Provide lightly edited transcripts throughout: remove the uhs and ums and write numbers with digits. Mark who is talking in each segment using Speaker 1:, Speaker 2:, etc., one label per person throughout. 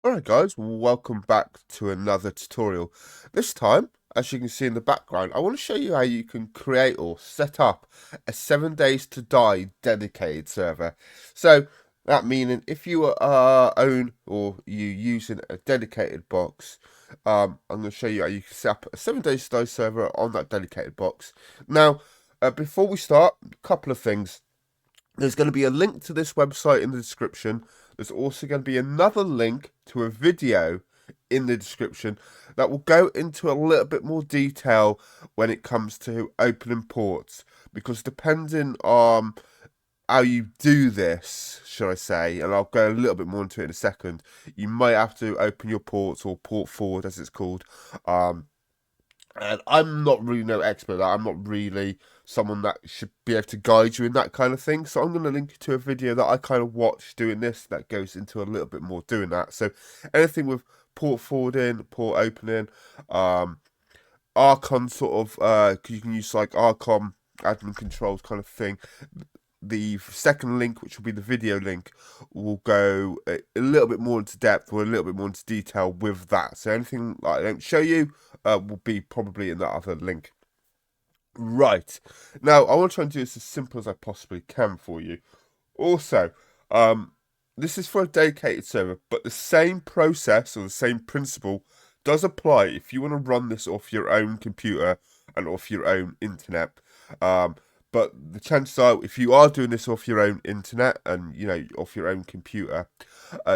Speaker 1: Alright guys, welcome back to another tutorial. This time, as you can see in the background, I want to show you how you can create or set up a 7 days to die dedicated server. So, that meaning if you own or you using a dedicated box, I'm going to show you how you can set up a 7 days to die server on that dedicated box. Now, before we start, a couple of things. There's going to be a link to this website in the description. There's also going to be another link to a video in the description that will go into a little bit more detail when it comes to opening ports. Because depending on how you do this, should I say, and I'll go a little bit more into it in a second, you might have to open your ports or port forward as it's called. And I'm not really no expert. I'm not really someone that should be able to guide you in that kind of thing. So I'm going to link you to a video that I kind of watched doing this that goes into a little bit more doing that. So anything with port forwarding, port opening, Archon sort of, you can use like Archon admin controls kind of thing. The second link, which will be the video link, will go a little bit more into depth or a little bit more into detail with that. So anything like I don't show you will be probably in that other link. Right. Now, I want to try and do this as simple as I possibly can for you. Also, this is for a dedicated server, but the same process or the same principle does apply if you want to run this off your own computer and off your own internet. But the chances are, if you are doing this off your own internet and off your own computer,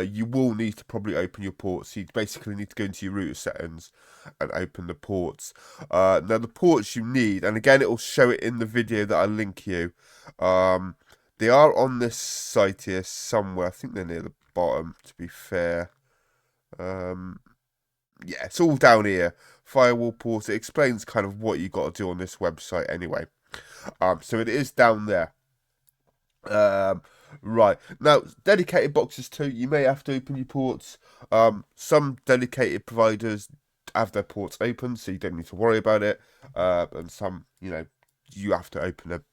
Speaker 1: you will need to probably open your ports. So you basically need to go into your router settings and open the ports. Now the ports you need, and again it will show it in the video that I link you. They are on this site here somewhere. I think they're near the bottom. To be fair, yeah, it's all down here. Firewall ports. It explains kind of what you got to do on this website anyway. So it is down there. Right. Now, dedicated boxes too, you may have to open your ports. Some dedicated providers have their ports open, so you don't need to worry about it. And some, you have to open them.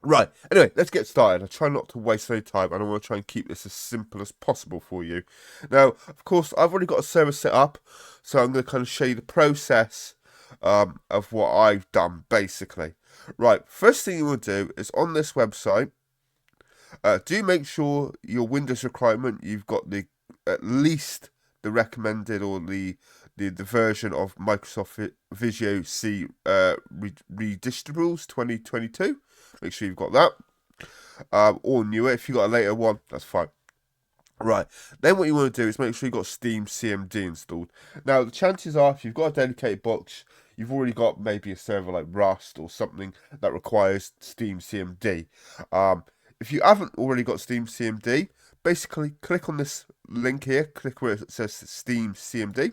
Speaker 1: Right. Anyway, let's get started. I try not to waste any time, and I want to try and keep this as simple as possible for you. Now, of course, I've already got a server set up, so I'm going to kind of show you the process of what I've done, basically. Right, first thing you want to do is on this website, do make sure your Windows requirement, you've got at least the recommended or the version of Microsoft Visio C Redistribubles 2022. Make sure you've got that. Or newer. If you've got a later one, that's fine. Right, then what you want to do is make sure you've got Steam CMD installed. Now, the chances are, if you've got a dedicated box, you've already got maybe a server like Rust or something that requires Steam CMD. If you haven't already got Steam CMD, basically click on this link here, click where it says Steam CMD.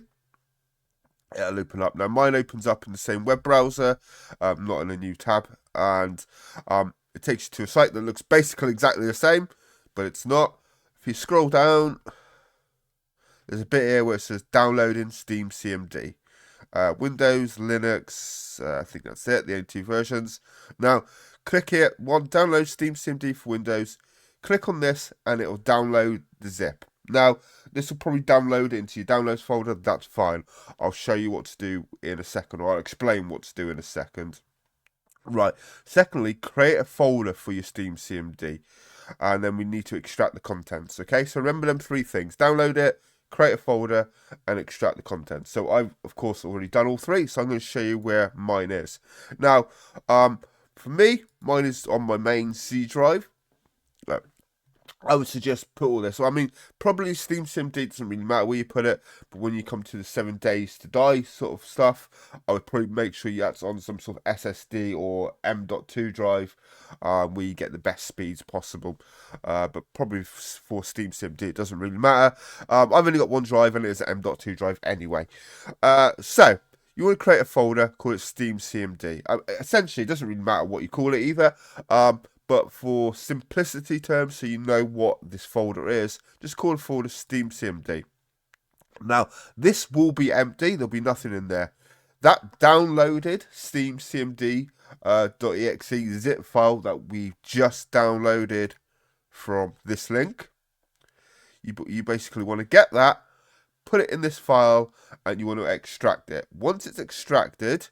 Speaker 1: It'll open up. Now, mine opens up in the same web browser, not in a new tab, and it takes you to a site that looks basically exactly the same, but it's not. If you scroll down, there's a bit here where it says downloading Steam CMD. Windows, Linux, I think that's it, the only two versions. Now, click here, download Steam CMD for Windows. Click on this and it will download the zip. Now, this will probably download it into your downloads folder, that's fine. I'll show you what to do in a second, or I'll explain what to do in a second. Right, secondly, create a folder for your Steam CMD. And then we need to extract the contents, okay? So remember them three things. Download it, create a folder, and extract the contents. So I've, of course, already done all three, so I'm going to show you where mine is. Now, for me, mine is on my main C drive. I would suggest put all this. So, I mean, probably Steam CMD doesn't really matter where you put it, but when you come to the 7 days to die sort of stuff, I would probably make sure that's on some sort of SSD or M.2 drive, where you get the best speeds possible. But probably for Steam CMD, it doesn't really matter. I've only got one drive, and it is an M.2 drive anyway. So, you want to create a folder, call it Steam CMD. Essentially, it doesn't really matter what you call it either. But for simplicity terms, so you know what this folder is, just call the folder Steam CMD. Now, this will be empty. There'll be nothing in there. That downloaded Steam CMD .exe zip file that we just downloaded from this link, you basically want to get that, put it in this file, and you want to extract it. Once it's extracted,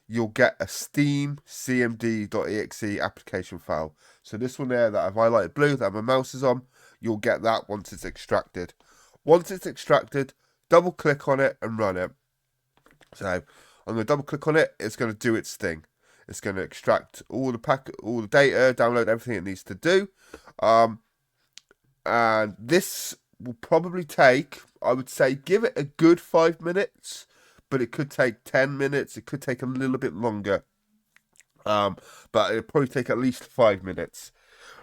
Speaker 1: you'll get a Steam cmd.exe application file. So this one there that I've highlighted blue, that my mouse is on, you'll get that once it's extracted. Once it's extracted, double click on it and run it. So I'm going to double click on it. It's going to do its thing. It's going to extract all the data, download everything it needs to do. And this will probably take, I would say, give it a good 5 minutes, but it could take 10 minutes. It could take a little bit longer. But it'll probably take at least 5 minutes.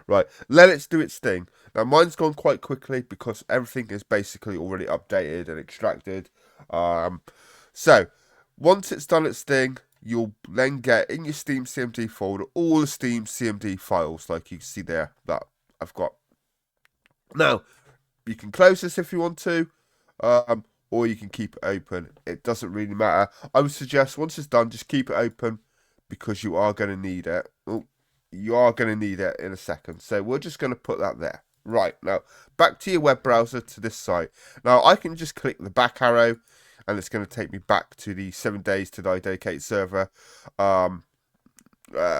Speaker 1: Right, let it do its thing. Now, mine's gone quite quickly because everything is basically already updated and extracted. So, once it's done its thing, you'll then get in your Steam CMD folder all the Steam CMD files, like you can see there that I've got. Now, you can close this if you want to, or you can keep it open. It doesn't really matter. I would suggest once it's done, just keep it open because you are going to need it. Oh, you are going to need it in a second. So we're just going to put that there. Right, now back to your web browser to this site. Now I can just click the back arrow and it's going to take me back to the 7 days to die dedicated server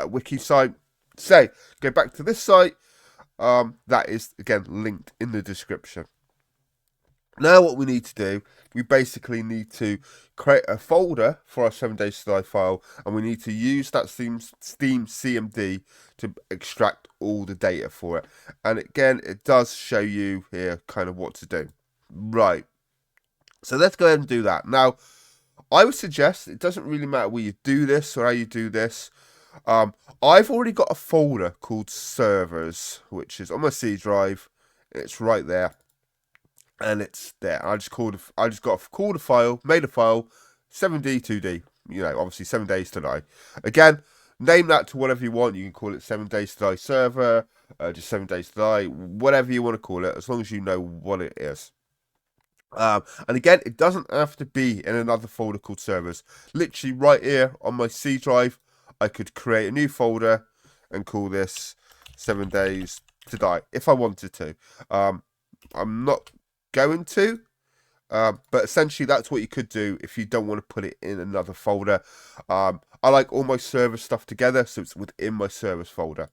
Speaker 1: wiki site. So go back to this site. That is again linked in the description. Now what we need to do, we basically need to create a folder for our 7 days to die file, and we need to use that Steam CMD to extract all the data for it. And again, it does show you here kind of what to do. Right. So let's go ahead and do that. Now, I would suggest it doesn't really matter where you do this or how you do this. I've already got a folder called servers, which is on my C drive. It's right there. And it's there. I just called a file, made a file, 7D, 2D. You know, obviously 7 days to die. Again, name that to whatever you want. You can call it 7 days to die server, just 7 days to die, whatever you want to call it, as long as you know what it is. And again, it doesn't have to be in another folder called servers. Literally right here on my C drive, I could create a new folder and call this 7 days to die if I wanted to. I'm not going to, but essentially that's what you could do if you don't want to put it in another folder. I like all my server stuff together, so it's within my servers folder.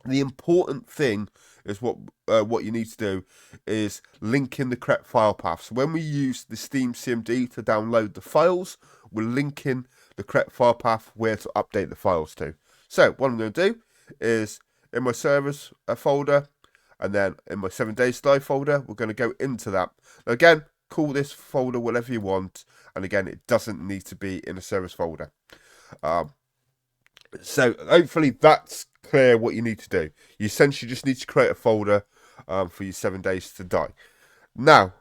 Speaker 1: The important thing is what you need to do is link in the correct file path. So when we use the Steam CMD to download the files, we're linking the correct file path where to update the files to. So what I'm going to do is in my servers folder, and then in my 7 days to die folder, we're going to go into that. Now again, call this folder whatever you want. And again, it doesn't need to be in a service folder. So hopefully that's clear what you need to do. You essentially just need to create a folder for your 7 days to die. Now,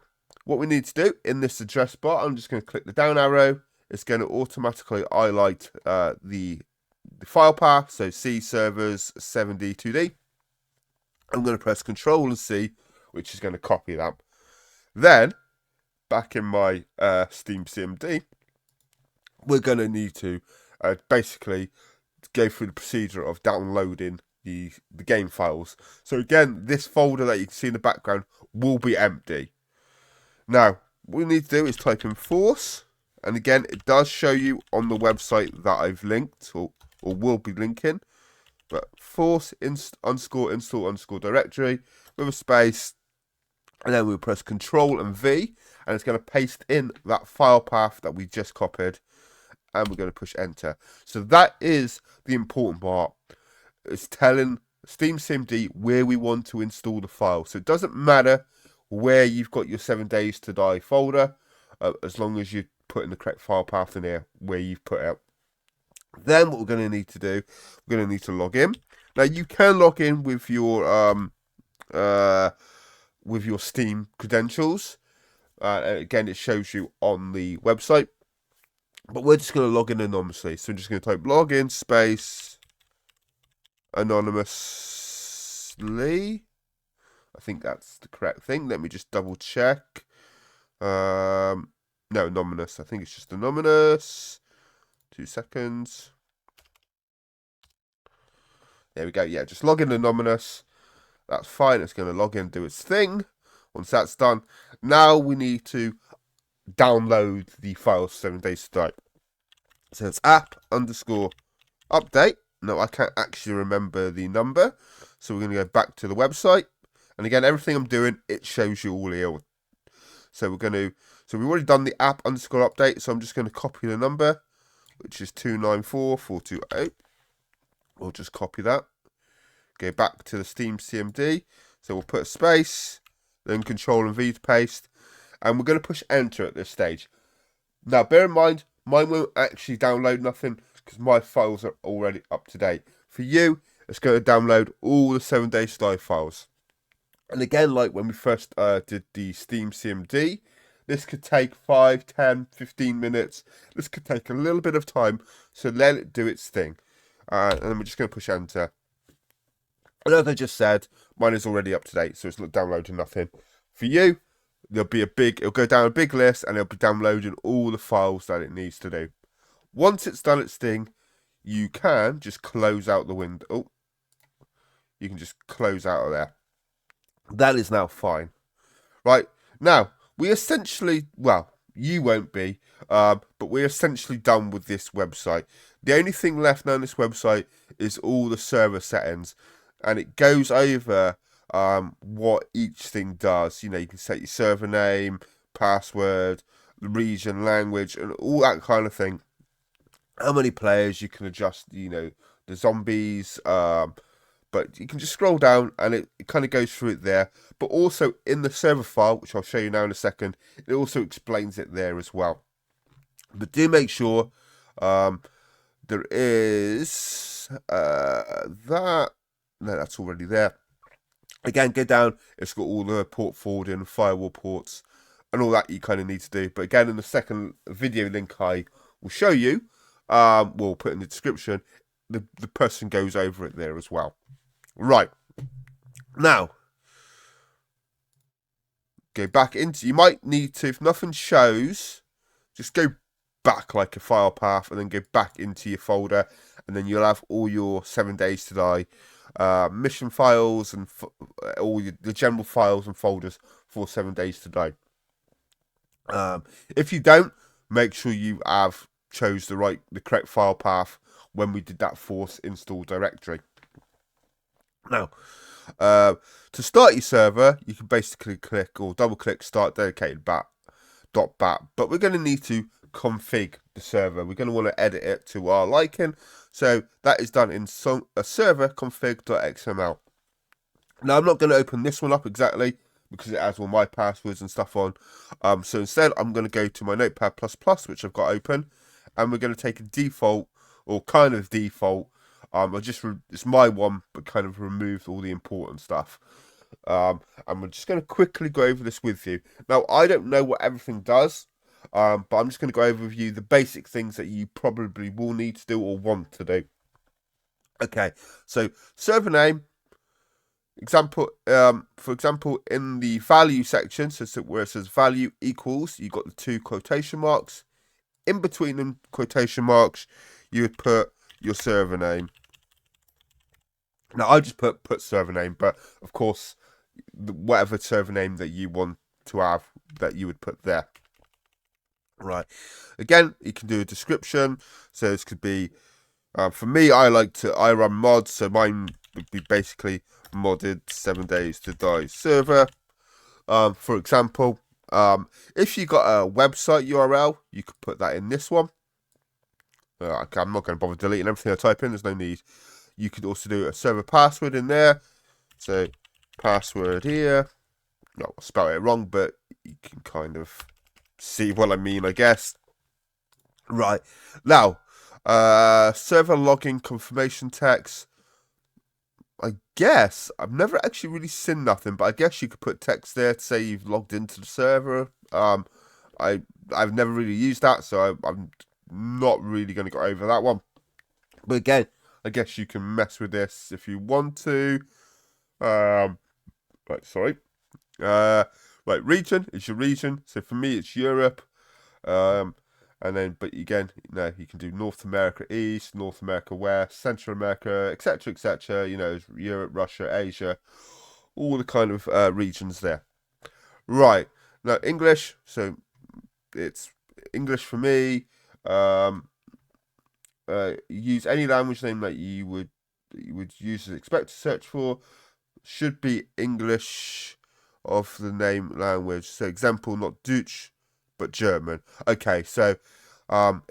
Speaker 1: what we need to do in this address bar, I'm just going to click the down arrow. It's going to automatically highlight the file path. So C servers 7D 2D. I'm going to press Control and C, which is going to copy that. Then, back in my Steam CMD, we're going to need to basically go through the procedure of downloading the game files. So again, this folder that you can see in the background will be empty. Now, what we need to do is type in force, and again, it does show you on the website that I've linked or will be linking. But force underscore install underscore directory with a space, and then we'll press Control and V, and it's going to paste in that file path that we just copied, and we're going to push enter. So that is the important part. It's telling Steam CMD where we want to install the file. So it doesn't matter where you've got your 7 days to die folder, as long as you put in the correct file path in there where you've put it. Then what we're going to need to do, we're going to need to log in. Now you can log in with your Steam credentials. Again, it shows you on the website. But we're just going to log in anonymously. So I'm just going to type login space anonymously. I think that's the correct thing. Let me just double check. No, anonymous. I think it's just anonymous. 2 seconds. There we go. Yeah, just log in anonymous. That's fine. It's going to log in, do its thing. Once that's done, now we need to download the files 7 days to die. So it's app_update. No, I can't actually remember the number. So we're going to go back to the website. And again, everything I'm doing, it shows you all here. So so we've already done the app_update. So I'm just going to copy the number, which is 294,420. We'll just copy that. Go back to the Steam CMD. So we'll put a space, then Control and V to paste. And we're going to push enter at this stage. Now, bear in mind, mine won't actually download nothing because my files are already up to date. For you, it's going to download all the 7 days live files. And again, like when we first did the Steam CMD, this could take 5, 10, 15 minutes. This could take a little bit of time, so let it do its thing. And then we're just going to push enter. And as I just said, mine is already up to date, so it's not downloading nothing. For you, it'll go down a big list, and it'll be downloading all the files that it needs to do. Once it's done its thing, you can just close out the window. Oh, you can just close out of there. That is now fine. Right, now, we essentially, well, you won't be, but we're essentially done with this website. The only thing left now on this website is all the server settings, and it goes over what each thing does. You know, you can set your server name, password, the region, language, and all that kind of thing. How many players you can adjust, you know, the zombies, but you can just scroll down and it kind of goes through it there. But also in the server file, which I'll show you now in a second, it also explains it there as well. But do make sure there is that. No, that's already there. Again, go down. It's got all the port forwarding, firewall ports, and all that you kind of need to do. But again, in the second video link I will show you, we'll put in the description, the person goes over it there as well. Right. Now, go back into, you might need to, if nothing shows, just go back like a file path and then go back into your folder, and then you'll have all your 7 days to die mission files and all the general files and folders for 7 days to die. If you don't, make sure you have chose the correct file path when we did that force install directory. Now, to start your server, you can basically click or double click start dedicated .bat, but we're going to need to config the server. We're going to want to edit it to our liking, so that is done in a server config.xml. Now, I'm not going to open this one up exactly because it has all my passwords and stuff on, so instead I'm going to go to my Notepad++, which I've got open, and we're going to take a default, or kind of default, it's my one, but kind of removed all the important stuff. And we're just going to quickly go over this with you. Now, I don't know what everything does, but I'm just going to go over with you the basic things that you probably will need to do or want to do. Okay, so server name, for example, in the value section, so where it says value equals, you've got the 2 quotation marks. In between them quotation marks, you would put your server name. Now, I just put server name, but of course, whatever server name that you want to have, that you would put there. Right. Again, you can do a description. So this could be, for me, I run mods. So mine would be basically modded 7 days to die server. For example, if you got a website URL, you could put that in this one. I'm not going to bother deleting everything I type in. There's no need. You could also do a server password in there. So password here. No, I spelled it wrong, but you can kind of see what I mean, I guess. Right. Now, server login confirmation text. I guess I've never actually really seen nothing, but I guess you could put text there to say you've logged into the server. I've never really used that, so I'm not really going to go over that one. But again, I guess you can mess with this if you want to. Right, sorry. Right, region is your region. So for me, it's Europe. And then, but again, you know, you can do North America East, North America West, Central America, etc., etc. You know, Europe, Russia, Asia, all the kind of regions there. Right, now English. So it's English for me. Use any language name that you would use as expect to search for. Should be English of the name language. So example, not Deutsch, but German. Okay, so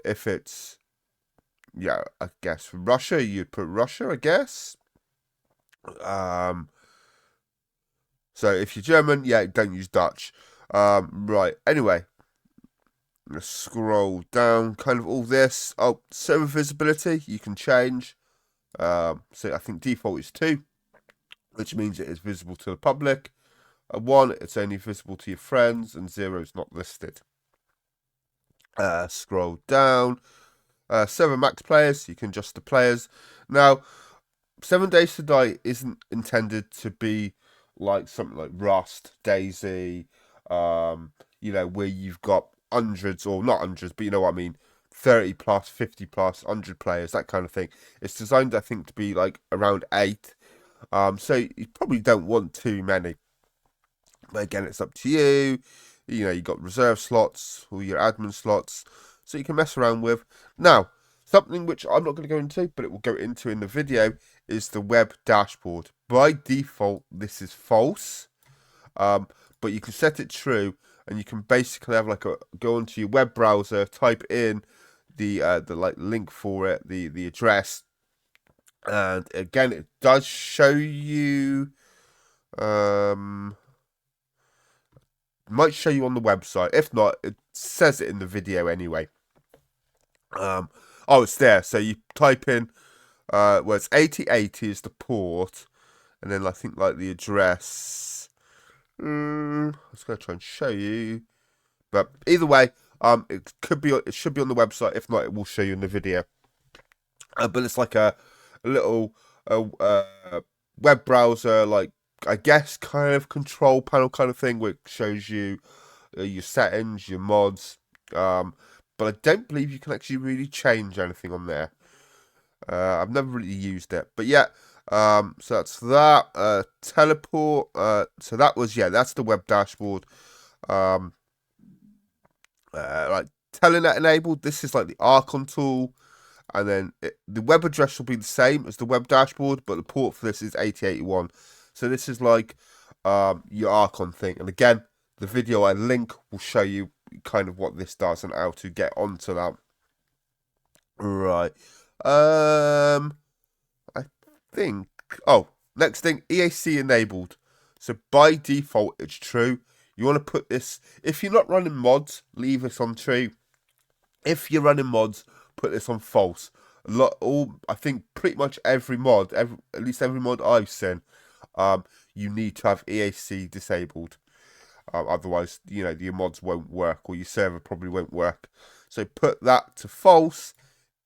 Speaker 1: if it's, yeah, I guess Russia, you'd put Russia, I guess. So if you're German, yeah, don't use Dutch. Right. Anyway, let's scroll down. Kind of all this. Oh, server visibility you can change. So I think default is 2, which means it is visible to the public. 1, it's only visible to your friends, and 0 is not listed. Scroll down. Server max players, you can adjust the players. Now, 7 Days to Die isn't intended to be like something like Rust, Daisy, where you've got hundreds, or not hundreds, but you know what I mean, 30 plus, 50 plus, 100 players, that kind of thing. It's designed, I think, to be like around 8. So you probably don't want too many. But again, it's up to you. You know, you got reserve slots or your admin slots, so you can mess around with. Now, something which I'm not going to go into, but it will go into in the video, is the web dashboard. By default, this is false, but you can set it true, and you can basically have go onto your web browser, type in the link for it, the address, and again, it does show you. Might show you on the website. If not, it says it in the video anyway. Oh, it's there. So you type in, well, it's 8080 is the port, and then I think like the address. I was going to try and show you, but either way, it should be on the website. If not, it will show you in the video. But it's like a little web browser, like, I guess, kind of control panel kind of thing, which shows you your settings, your mods. But I don't believe you can actually really change anything on there. I've never really used it, but yeah. So that's that. Teleport. So that was, yeah, that's the web dashboard. Like Telenet enabled. This is like the Archon tool. And then the web address will be the same as the web dashboard, but the port for this is 8081. So this is like your Archon thing. And again, the video I link will show you kind of what this does and how to get onto that. Right. I think. Oh, next thing, EAC enabled. So by default, it's true. You want to put this. If you're not running mods, leave this on true. If you're running mods, put this on false. I think pretty much every mod, at least every mod I've seen, you need to have EAC disabled. Otherwise, your mods won't work, or your server probably won't work. So put that to false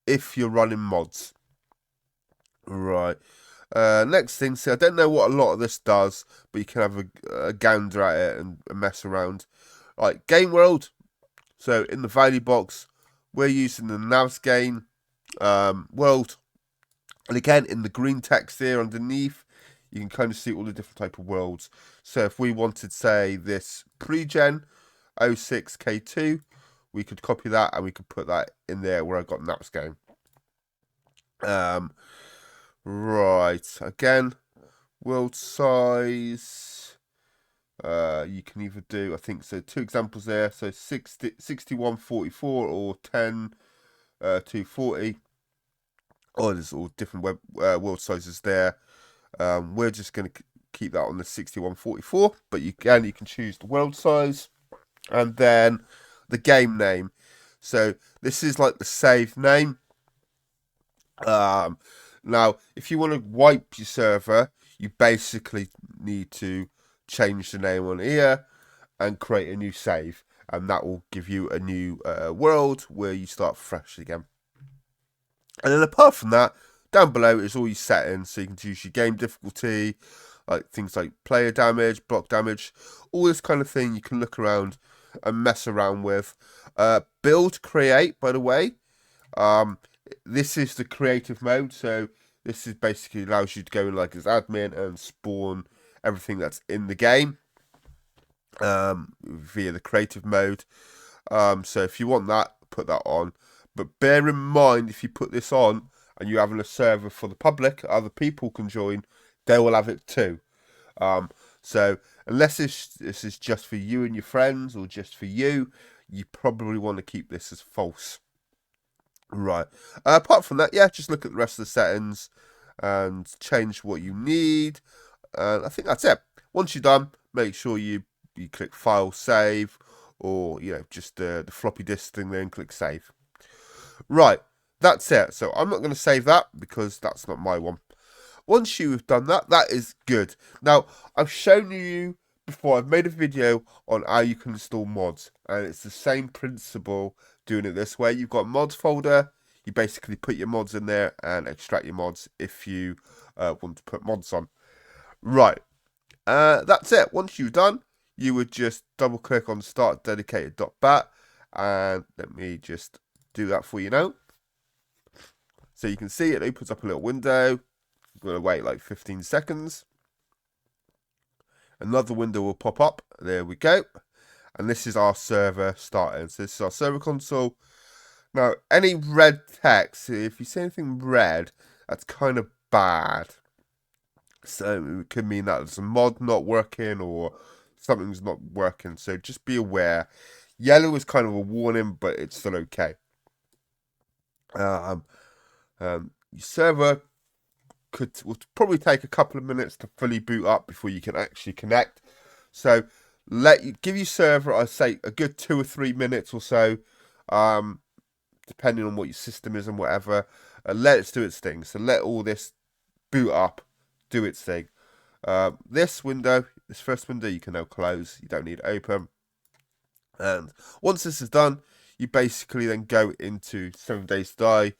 Speaker 1: if you're running mods. Right. Next thing, so I don't know what a lot of this does, but you can have a gander at it and mess around. Right, game world. So in the value box, we're using the Navsgain world. And again, in the green text here underneath, you can kind of see all the different type of worlds. So if we wanted, say, this pre-gen 06K2, we could copy that and we could put that in there where I got Navsgain. Right, again, world size. You can either do, I think, so 2 examples there. So 6144 or 10 240. Oh, there's all different world sizes there. We're just going to keep that on the 6144, but you can choose the world size and then the game name. So this is like the save name. Now, if you want to wipe your server, you basically need to change the name on here and create a new save, and that will give you a new world where you start fresh again. And then apart from that, down below is all your settings, so you can choose your game difficulty, like things like player damage, block damage, all this kind of thing you can look around and mess around with. Build create, by the way, this is the creative mode, so this is basically allows you to go in like as admin and spawn everything that's in the game via the creative mode. So if you want that, put that on. But bear in mind, if you put this on and you're having a server for the public, other people can join, they will have it too. So unless this is just for you and your friends or just for you, you probably want to keep this as false. Right. Apart from that, yeah, just look at the rest of the settings and change what you need. I think that's it. Once you're done, make sure you click File, Save, or just the floppy disk thing there and click Save. Right, that's it. So I'm not going to save that because that's not my one. Once you've done that, that is good. Now, I've shown you before, I've made a video on how you can install mods, and it's the same principle doing it this way. You've got a mods folder, you basically put your mods in there and extract your mods if you want to put mods on. Right, that's it. Once you've done, you would just double click on start dedicated.bat, and let me just do that for you now. So you can see it opens up a little window. I'm going to wait like 15 seconds. Another window will pop up. There we go. And this is our server starting. So this is our server console. Now, any red text, if you see anything red, that's kind of bad. So it could mean that there's a mod not working or something's not working. So just be aware. Yellow is kind of a warning, but it's still okay. Your server will probably take a couple of minutes to fully boot up before you can actually connect. So give your server, I'd say, a good 2 or 3 minutes or so, depending on what your system is and whatever. Let it do its thing. So let all this boot up, do its thing. This first window, you can now close. You don't need to open. And once this is done, you basically then go into 7 Days to Die.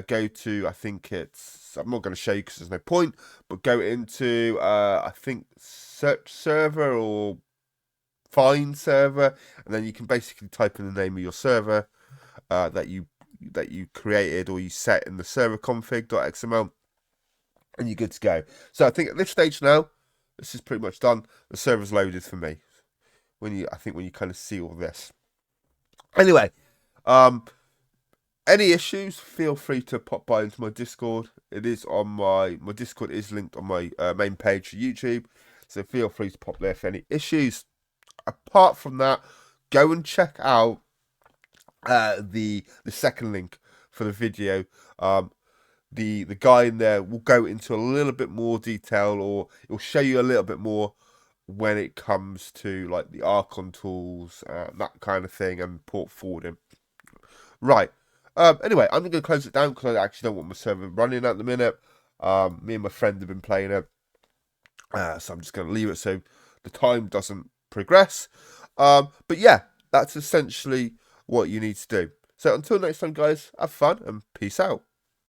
Speaker 1: Go to, I think I'm not going to show you because there's no point, but go into, I think, search server or find server, and then you can basically type in the name of your server that you created or you set in the server config.xml, and you're good to go. So I think at this stage now, this is pretty much done. The server's loaded for me. When you kind of see all this. Anyway, any issues, feel free to pop by into my Discord. It is on my Discord is linked on my main page for YouTube, so feel free to pop there for any issues. Apart from that, go and check out the second link for the video. The guy in there will go into a little bit more detail, or it'll show you a little bit more when it comes to like the Archon tools, that kind of thing, and port forwarding. Right. Anyway, I'm going to close it down because I actually don't want my server running at the minute. Me and my friend have been playing it. So I'm just going to leave it so the time doesn't progress. But yeah, that's essentially what you need to do. So until next time, guys, have fun and peace out.